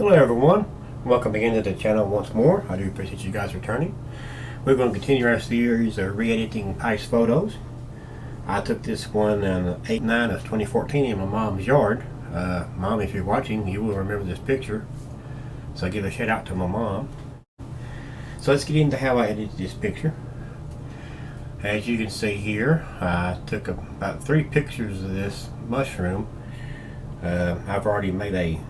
Hello everyone, welcome again to the channel once more. I do appreciate you guys returning. We're going to continue our series of re-editing past photos. I took this one on 8/9 of 2014 in my mom's yard. Mom, if you're watching, you will remember this picture, so I give a shout out to my mom. So let's get into how I edited this picture. As you can see here, I took about 3 pictures of this mushroom. I've already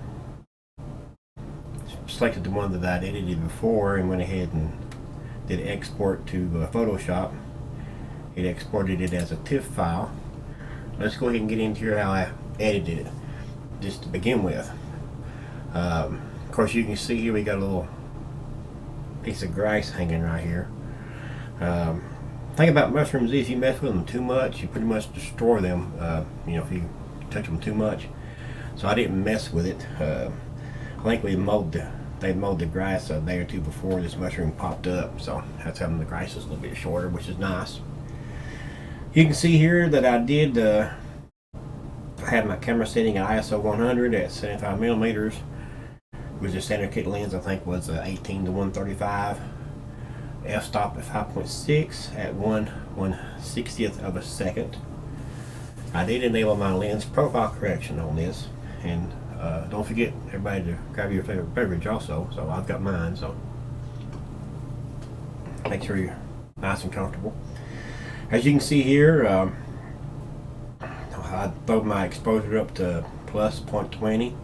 selected the one that I'd edited before and went ahead and did export to Photoshop. It exported it as a TIFF file. Let's go ahead and get into here how I edited it just to begin with. Of course, you can see here we got a little piece of grass hanging right here. Thing about mushrooms is if you mess with them too much, you pretty much destroy them. If you touch them too much. So I didn't mess with it. I think they mowed the grass a day or two before this mushroom popped up, so that's having the grass is a little bit shorter, which is nice. You can see here that I did I had my camera setting at ISO 100 at 75 millimeters, which the standard kit lens I think was 18 to 135. f-stop at 5.6 at 1/160th of a second. I did enable my lens profile correction on this, and don't forget everybody to grab your favorite beverage also. So I've got mine, so make sure you're nice and comfortable. As you can see here, I throw my exposure up to plus 0.20,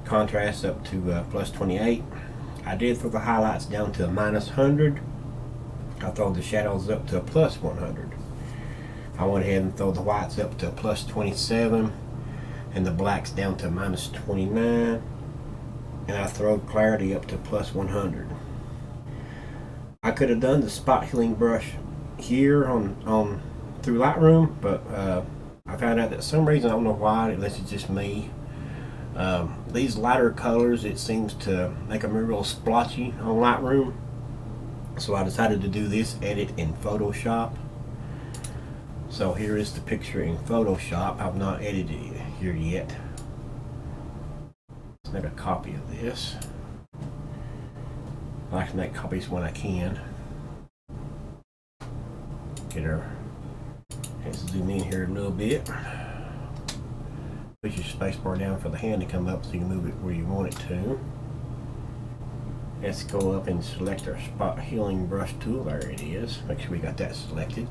contrast up to plus 28. I did throw the highlights down to minus 100. I throw the shadows up to plus 100. I went ahead and throw the whites up to plus 27 and the blacks down to minus 29, and I throw clarity up to plus 100. I could have done the spot healing brush here on through Lightroom, but I found out that for some reason, I don't know why, unless it's just me, these lighter colors, it seems to make them real splotchy on Lightroom. So I decided to do this edit in Photoshop. So here is the picture in Photoshop. I've not edited it here yet. Let's make a copy of this. I like to make copies when I can. Let's zoom in here a little bit. Push your spacebar down for the hand to come up so you can move it where you want it to. Let's go up and select our spot healing brush tool. There it is. Make sure we got that selected.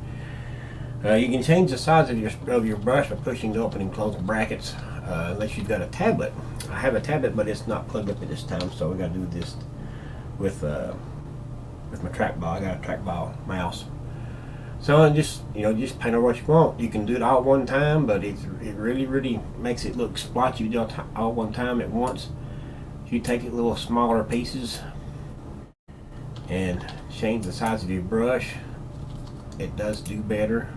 You can change the size of your brush by pushing the open and close brackets, unless you've got a tablet. I have a tablet, but it's not plugged up at this time, so we got to do this with my trackball. I got a trackball mouse. So just paint over what you want. You can do it all at one time, but it really makes it look splotchy. You do it all one time at once. If you take it little smaller pieces and change the size of your brush, it does do better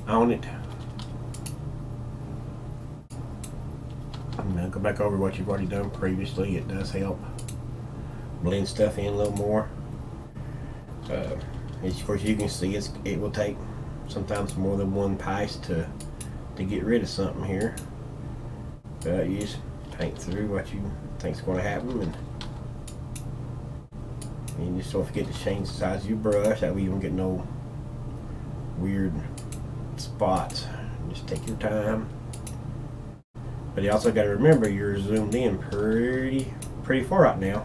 on it. I'm going to go back over what you've already done previously. It does help blend stuff in a little more. Of course, you can see it will take sometimes more than one pass to get rid of something here. You just paint through what you think is going to happen, and you just don't forget to change the size of your brush. That way you don't get no weird spots. Just take your time. But you also got to remember you're zoomed in pretty far right now.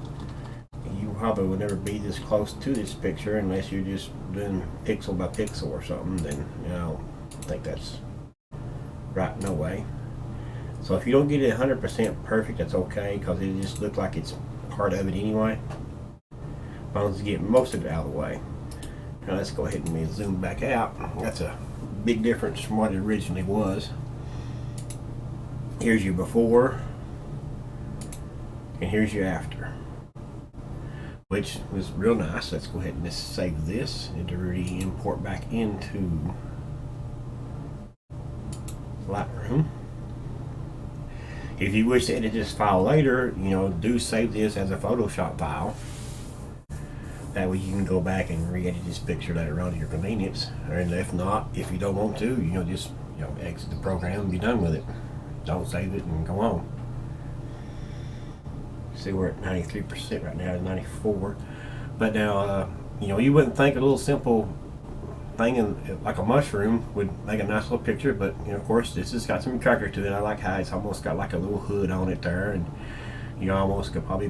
You probably will never be this close to this picture unless you're just doing pixel by pixel or something. Then I don't think that's right. No way. So if you don't get it 100% perfect, that's okay, because it just looks like it's part of it anyway. As long as you get most of it out of the way. Now let's go ahead and zoom back out. That's a big difference from what it originally was. Here's your before, and here's your after, which was real nice. Let's go ahead and just save this and to really import back into Lightroom. If you wish to edit this file later, do save this as a Photoshop file. That way you can go back and re-edit this picture later on at your convenience. And if not, if you don't want to, just exit the program and be done with it. Don't save it and go on. See, we're at 93% right now, 94. But now, you know, you wouldn't think a little simple thing like a mushroom would make a nice little picture, but you know, of course, this has got some character to it. I like how it's almost got like a little hood on it there, and you almost could probably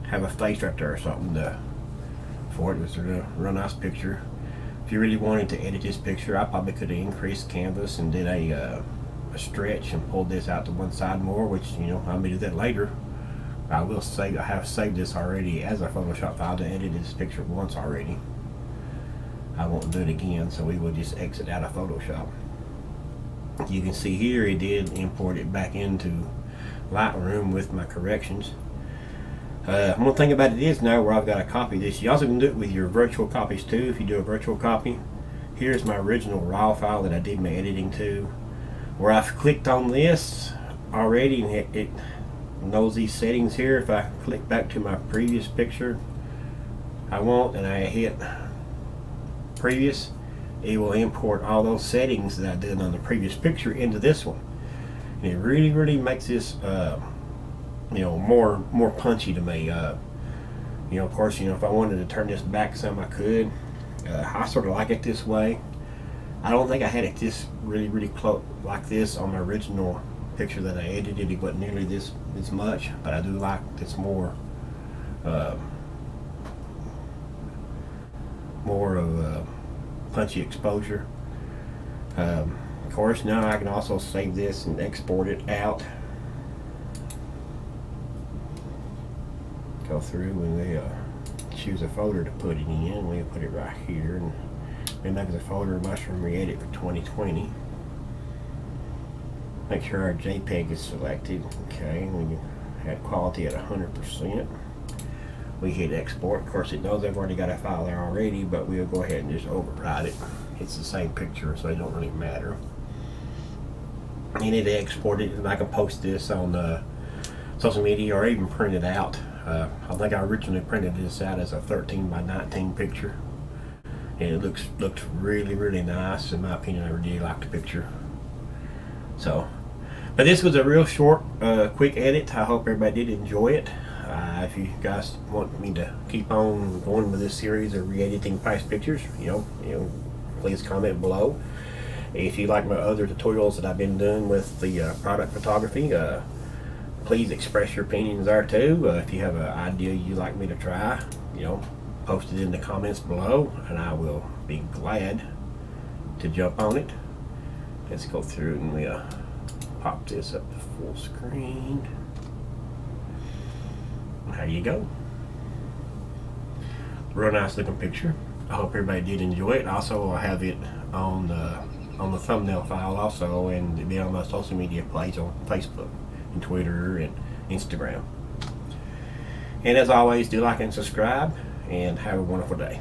have a face right there or something for it. It was a real nice picture. If you really wanted to edit this picture, I probably could have increased canvas and did a stretch and pulled this out to one side more, which, you know, I may do that later. I will save. I have saved this already as a Photoshop file to edit this picture once already. I won't do it again, so we will just exit out of Photoshop. You can see here it did import it back into Lightroom with my corrections. One thing about it is now where I've got to copy this, you also can do it with your virtual copies too. If you do a virtual copy, here's my original RAW file that I did my editing to, where I've clicked on this already, and it knows these settings here. If I click back to my previous picture I want, and I hit previous, it will import all those settings that I did on the previous picture into this one. And it really makes this you know, more punchy to me. You know, of course, you know, if I wanted to turn this back some, I could. I sort of like it this way. I don't think I had it this really close like this on my original picture that I edited. It wasn't nearly this much, but I do like this more of a punchy exposure. Of course, now I can also save this and export it out. Go through and we choose a folder to put it in. We'll put it right here, and we make the folder Mushroom Re-Edit for 2020. Make sure our JPEG is selected. Okay, we had quality at 100%. We hit export. Of course, it knows I've already got a file there already, but we'll go ahead and just override it. It's the same picture, so it don't really matter. And it exported, and I can post this on social media or even print it out. I think I originally printed this out as a 13 by 19 picture, and it looked really nice. In my opinion, I really liked the picture. So, but this was a real short, quick edit. I hope everybody did enjoy it. If you guys want me to keep on going with this series of re-editing past pictures, you know, please comment below. If you like my other tutorials that I've been doing with the product photography, please express your opinions there too. If you have an idea you'd like me to try, you know, post it in the comments below, and I will be glad to jump on it. Let's go through and we pop this up to full screen. There you go. Real nice looking picture. I hope everybody did enjoy it. Also, I have it on the thumbnail file also, and it'll be on my social media page on Facebook and Twitter and Instagram. And as always, do like and subscribe, and have a wonderful day.